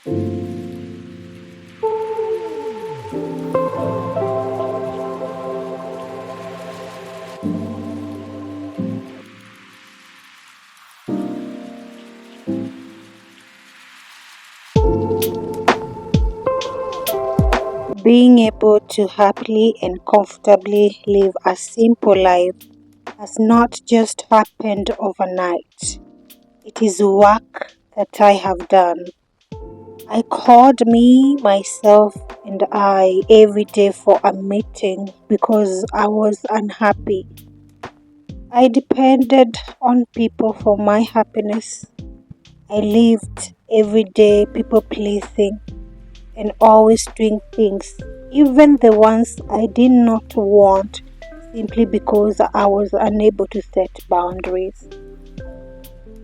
Being able to happily and comfortably live a simple life has not just happened overnight. It is work that I have done. I called me, myself, and I every day for a meeting because I was unhappy. I depended on people for my happiness. I lived every day people pleasing and always doing things, even the ones I did not want, simply because I was unable to set boundaries.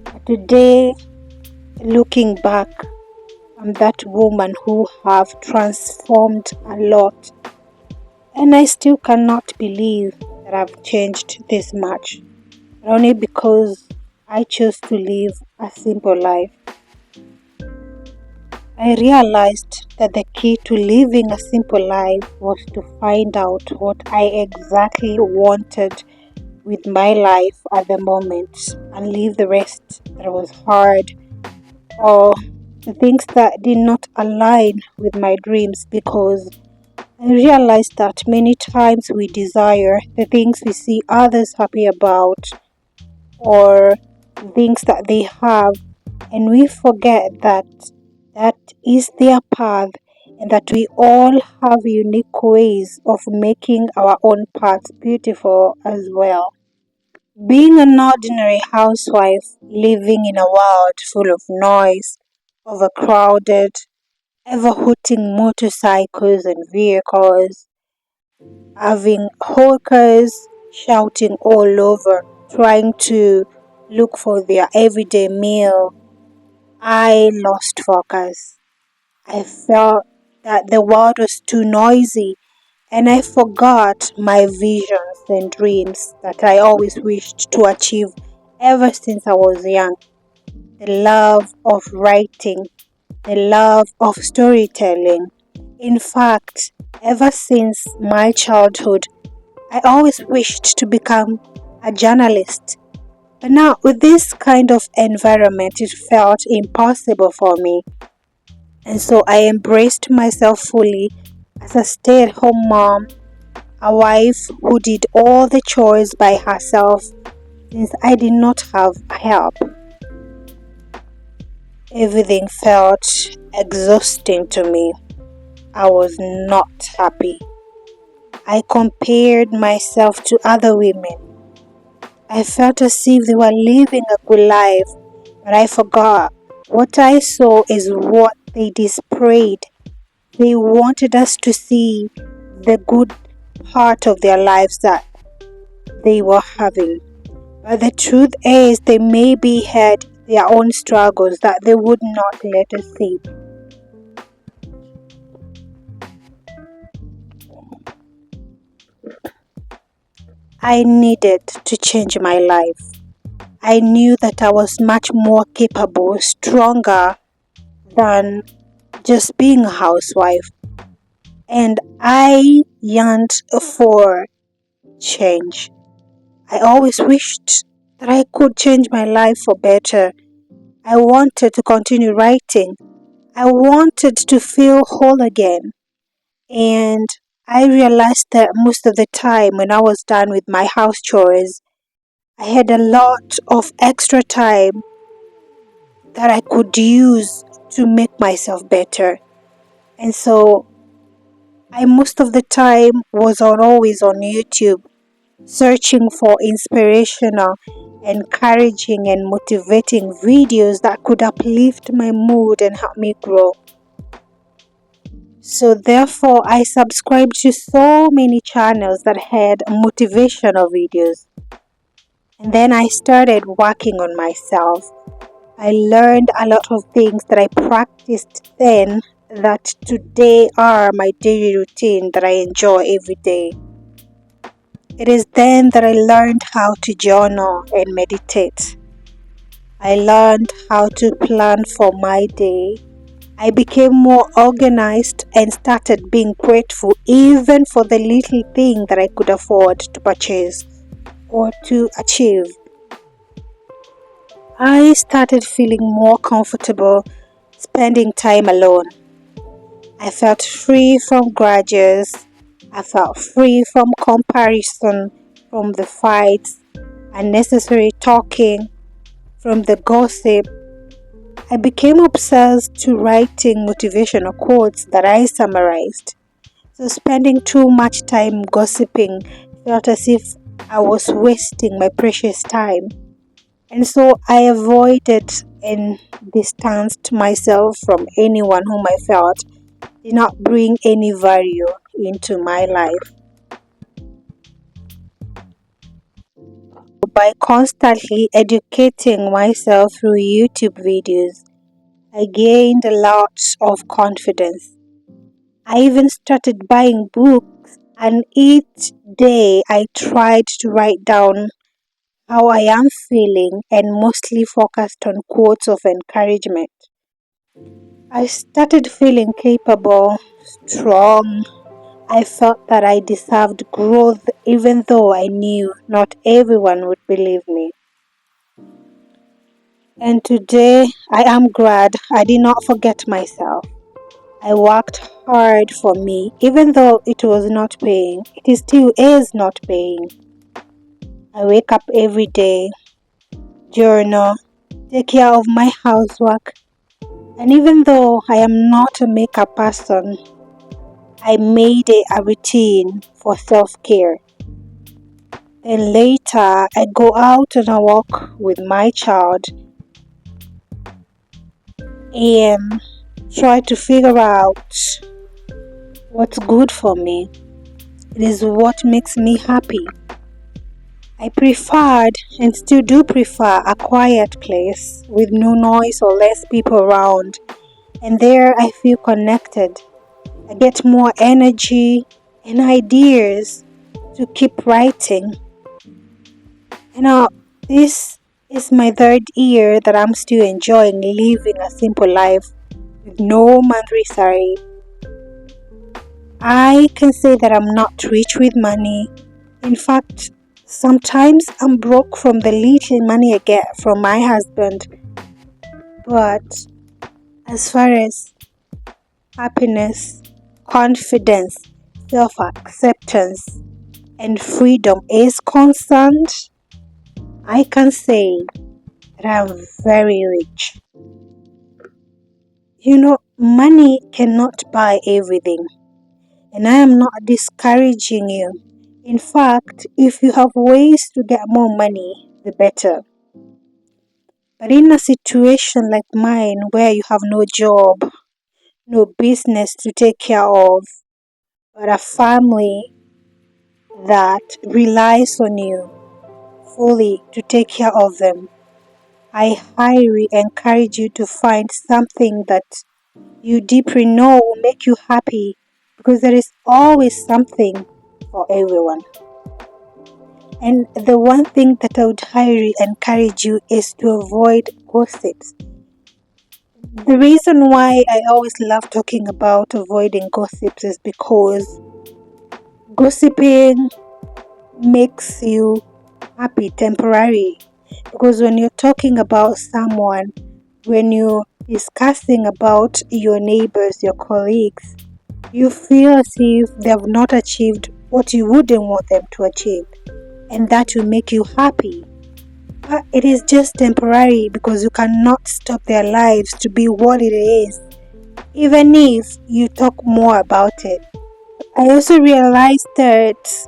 But today, looking back, I'm that woman who have transformed a lot, and I still cannot believe that I've changed this much, only because I chose to live a simple life. I realized that the key to living a simple life was to find out what I exactly wanted with my life at the moment and leave the rest that was hard or the things that did not align with my dreams, because I realized that many times we desire the things we see others happy about or things that they have, and we forget that that is their path and that we all have unique ways of making our own paths beautiful as well. Being an ordinary housewife living in a world full of noise, overcrowded, ever hooting motorcycles and vehicles, having hawkers shouting all over, trying to look for their everyday meal, I lost focus. I felt that the world was too noisy and I forgot my visions and dreams that I always wished to achieve ever since I was young. The love of writing, the love of storytelling. In fact, ever since my childhood, I always wished to become a journalist. But now, with this kind of environment, it felt impossible for me. And so I embraced myself fully as a stay at home mom, a wife who did all the chores by herself since I did not have help. Everything felt exhausting to me. I was not happy. I compared myself to other women. I felt as if they were living a good life, but I forgot. What I saw is what they displayed. They wanted us to see the good part of their lives that they were having. But the truth is, they maybe had their own struggles that they would not let us see. I needed to change my life. I knew that I was much more capable, stronger than just being a housewife. And I yearned for change. I always wished that I could change my life for better. I wanted to continue writing. I wanted to feel whole again. And I realized that most of the time when I was done with my house chores, I had a lot of extra time that I could use to make myself better. And so I most of the time was always on YouTube searching for inspirational, encouraging and motivating videos that could uplift my mood and help me grow. So therefore I subscribed to so many channels that had motivational videos. And then I started working on myself. I learned a lot of things that I practiced then that today are my daily routine that I enjoy every day. It is then that I learned how to journal and meditate. I learned how to plan for my day. I became more organized and started being grateful even for the little thing that I could afford to purchase or to achieve. I started feeling more comfortable spending time alone. I felt free from grudges. I felt free from comparison, from the fights, unnecessary talking, from the gossip. I became obsessed to writing motivational quotes that I summarized. So spending too much time gossiping felt as if I was wasting my precious time. And so I avoided and distanced myself from anyone whom I felt did not bring any value into my life. By constantly educating myself through YouTube videos, I gained a lot of confidence. I even started buying books, and each day I tried to write down how I am feeling and mostly focused on quotes of encouragement. I started feeling capable, strong. I felt that I deserved growth even though I knew not everyone would believe me. And today I am glad I did not forget myself. I worked hard for me even though it was not paying. It still is not paying. I wake up every day, journal, take care of my housework, and even though I am not a makeup person, I made it a routine for self-care. Then later, I go out on a walk with my child and try to figure out what's good for me. It is what makes me happy. I preferred and still do prefer a quiet place with no noise or less people around. And there I feel connected. I get more energy and ideas to keep writing. You know, this is my third year that I'm still enjoying living a simple life with no monthly salary. I can say that I'm not rich with money. In fact, sometimes I'm broke from the little money I get from my husband. But as far as happiness, confidence, self-acceptance, and freedom is concerned, I can say that I'm very rich. Money cannot buy everything, and I am not discouraging you. In fact, if you have ways to get more money, the better. But in a situation like mine where you have no job, no business to take care of, but a family that relies on you fully to take care of them, I highly encourage you to find something that you deeply know will make you happy because there is always something for everyone. And the one thing that I would highly encourage you is to avoid gossips. The reason why I always love talking about avoiding gossips is because gossiping makes you happy temporarily. Because when you're talking about someone, when you're discussing about your neighbors, your colleagues, you feel as if they have not achieved what you wouldn't want them to achieve, and that will make you happy. But it is just temporary because you cannot stop their lives to be what it is, even if you talk more about it. I also realized that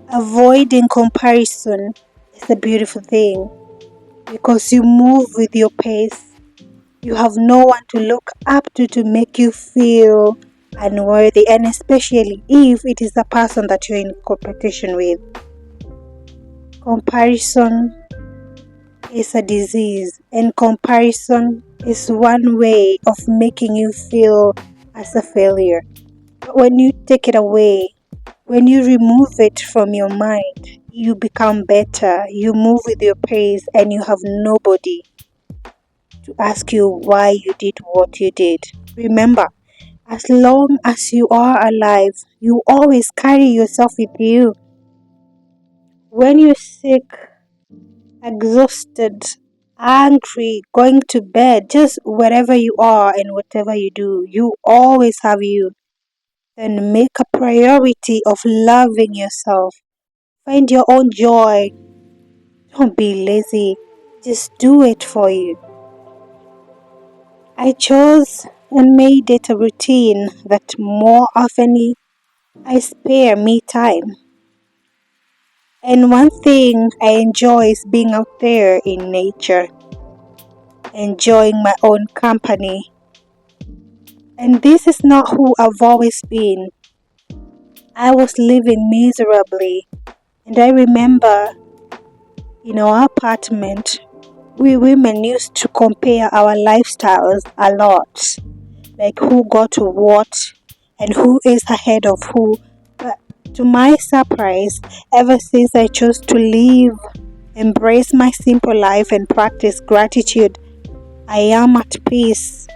avoiding comparison is a beautiful thing because you move with your pace. You have no one to look up to make you feel unworthy, and especially if it is a person that you're in competition with. Comparison is a disease, and comparison is one way of making you feel as a failure. But when you take it away, when you remove it from your mind, you become better, you move with your pace, and you have nobody to ask you why you did what you did. Remember, as long as you are alive, you always carry yourself with you. When you're sick, exhausted, angry, going to bed, just wherever you are and whatever you do, you always have you. Then make a priority of loving yourself. Find your own joy. Don't be lazy. Just do it for you. I chose and made it a routine that more often I spare me time. And one thing I enjoy is being out there in nature, enjoying my own company. And this is not who I've always been. I was living miserably. And I remember in our apartment, we women used to compare our lifestyles a lot. Like who got what and who is ahead of who. But to my surprise, ever since I chose to live, embrace my simple life, and practice gratitude, I am at peace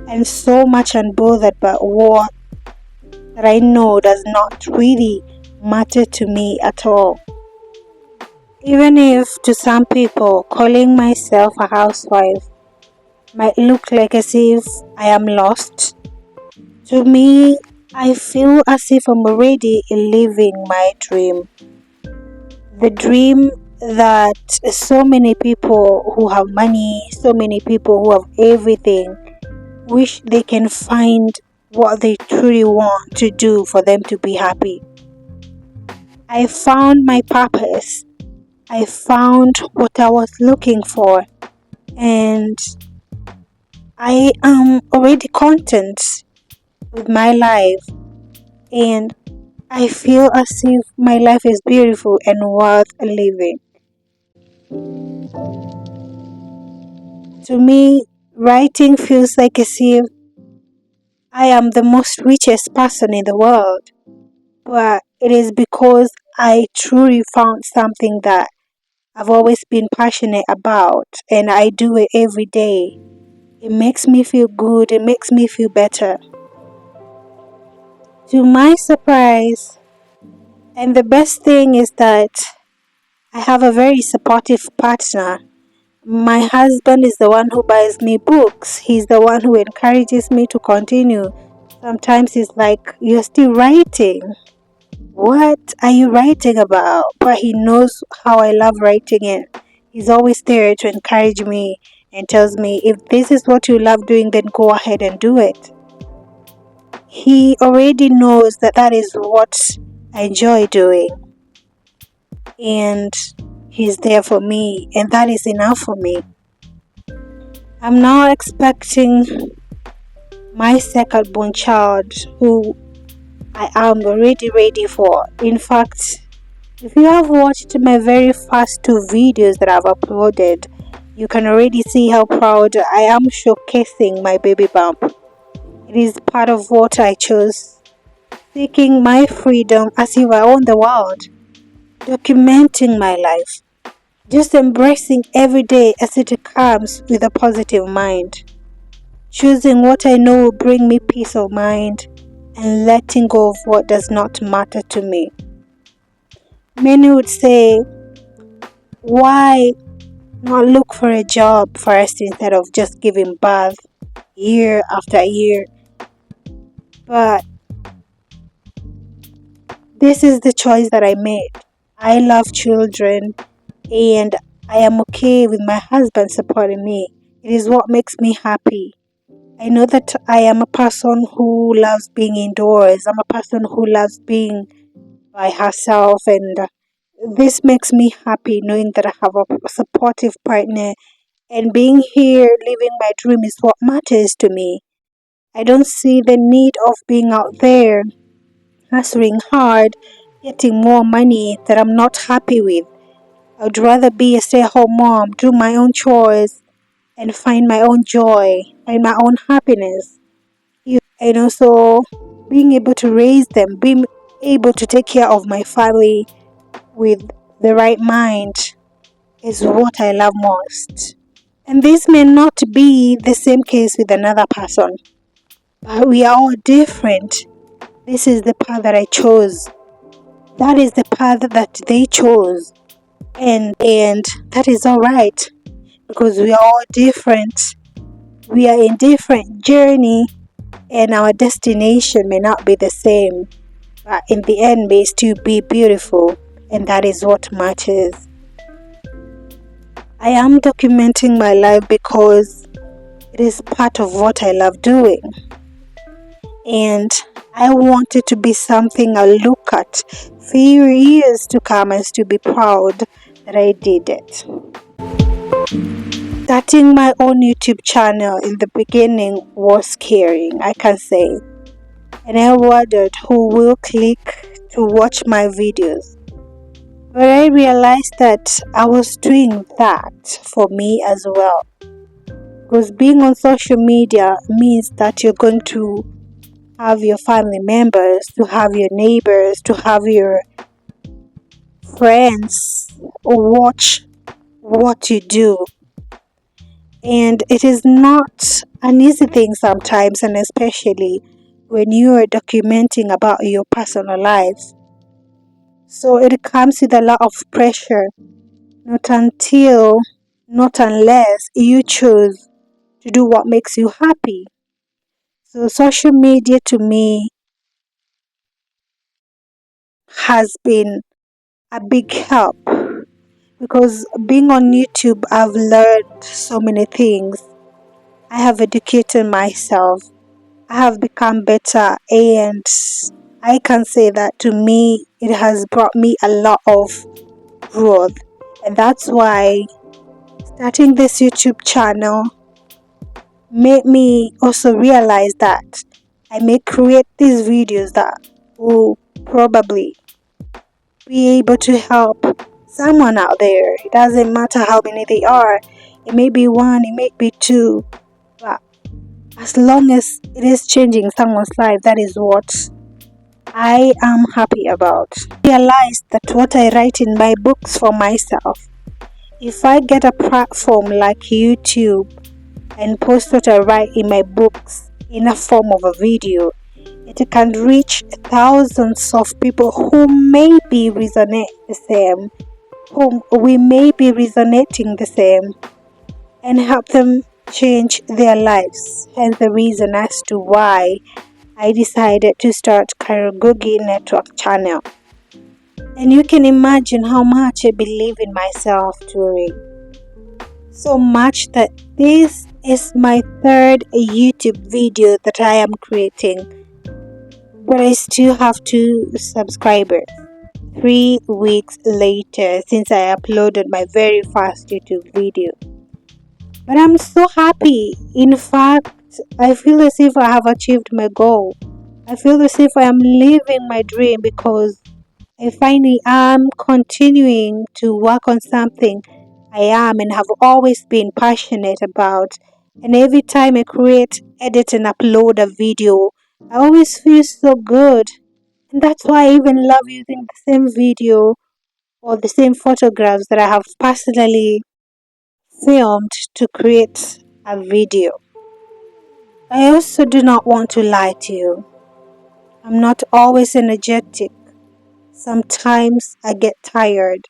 and so much unbothered by what that I know does not really matter to me at all. Even if to some people calling myself a housewife might look like as if I am lost, to me I feel as if I'm already living my dream. The dream that so many people who have money, so many people who have everything, wish they can find what they truly want to do for them to be happy. I found my purpose. I found what I was looking for, and I am already content with my life, and I feel as if my life is beautiful and worth living. To me, writing feels like as if I am the most richest person in the world, but it is because I truly found something that I've always been passionate about, and I do it every day. It makes me feel good, it makes me feel better. To my surprise, and the best thing is that I have a very supportive partner. My husband is the one who buys me books. He's the one who encourages me to continue. Sometimes he's like, "You're still writing. What are you writing about?" But he knows how I love writing it. He's always there to encourage me and tells me, if this is what you love doing, then go ahead and do it. He already knows that that is what I enjoy doing. And he's there for me, and that is enough for me. I'm now expecting my second born child, who I am already ready for. In fact, if you have watched my very first two videos that I've uploaded, you can already see how proud I am showcasing my baby bump. It is part of what I chose, seeking my freedom as if I own the world, documenting my life, just embracing every day as it comes with a positive mind, choosing what I know will bring me peace of mind, and letting go of what does not matter to me. Many would say, why not look for a job first instead of just giving birth year after year? But this is the choice that I made. I love children, and I am okay with my husband supporting me. It is what makes me happy. I know that I am a person who loves being indoors. I'm a person who loves being by herself, and this makes me happy knowing that I have a supportive partner, and being here living my dream is what matters to me. I don't see the need of being out there hustling hard, getting more money that I'm not happy with. I'd rather be a stay-at-home mom, do my own chores, and find my own joy, find my own happiness. And also being able to raise them, being able to take care of my family with the right mind is what I love most. And this may not be the same case with another person, but we are all different. This is the path that I chose. That is the path that they chose. And that is alright, because we are all different. We are in different journey, and our destination may not be the same, but in the end may still be beautiful, and that is what matters. I am documenting my life because it is part of what I love doing, and I want it to be something I look at few years to come and to be proud that I did it. Starting my own YouTube channel in the beginning was scary, I can say, and I wondered who will click to watch my videos. But I realized that I was doing that for me as well. Because being on social media means that you're going to have your family members, to have your neighbors, to have your friends watch what you do. And it is not an easy thing sometimes, and especially when you are documenting about your personal life. So it comes with a lot of pressure, not unless you choose to do what makes you happy. So social media to me has been a big help, because being on YouTube, I've learned so many things. I have educated myself. I have become better, and I can say that to me, it has brought me a lot of growth. And that's why starting this YouTube channel made me also realize that I may create these videos that will probably be able to help someone out there. It doesn't matter how many they are. It may be one, it may be two, but as long as it is changing someone's life, that is what I am happy about. I realized that what I write in my books for myself, if I get a platform like YouTube and post what I write in my books in a form of a video, it can reach thousands of people who may be resonate the same, whom we may be resonating the same, and help them change their lives. Hence the reason as to why I decided to start Karagogi Network channel. And you can imagine how much I believe in myself doing. So much that this is my third YouTube video that I am creating, but I still have 2 subscribers 3 weeks later since I uploaded my very first YouTube video. But I'm so happy. In fact, I feel as if I have achieved my goal. I feel as if I am living my dream, because I finally am continuing to work on something I am and have always been passionate about. And every time I create, edit, and upload a video, I always feel so good. And that's why I even love using the same video or the same photographs that I have personally filmed to create a video. I also do not want to lie to you. I'm not always energetic. Sometimes I get tired.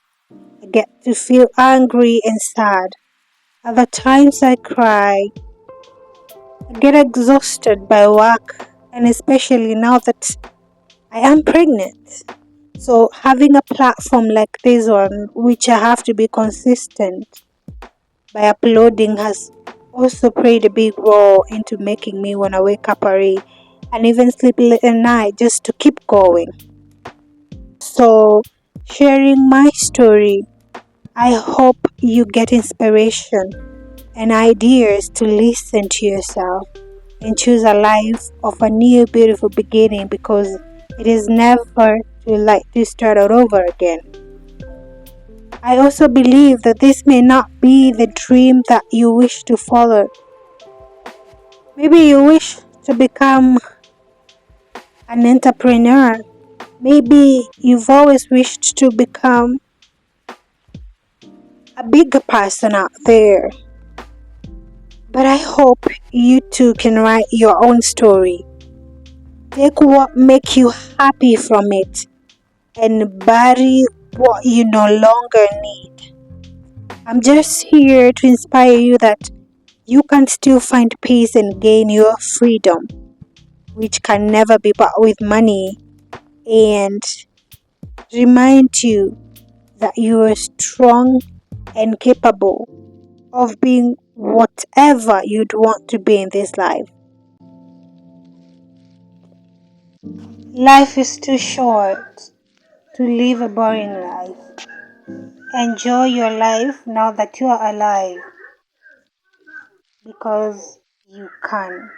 I get to feel angry and sad. Other times I cry. I get exhausted by work, and especially now that I am pregnant. So having a platform like this one, which I have to be consistent by uploading, has also played a big role into making me want to wake up early and even sleep late at night just to keep going. So sharing my story, I hope you get inspiration and ideas to listen to yourself and choose a life of a new beautiful beginning, because it is never too late to start all over again. I also believe that this may not be the dream that you wish to follow. Maybe you wish to become an entrepreneur. Maybe you've always wished to become a bigger person out there. But I hope you too can write your own story. Take what makes you happy from it and bury what you no longer need. I'm just here to inspire you that you can still find peace and gain your freedom, which can never be bought with money, and remind you that you are strong and capable of being whatever you'd want to be in this life. Life is too short to live a boring life. Enjoy your life now that you are alive because you can.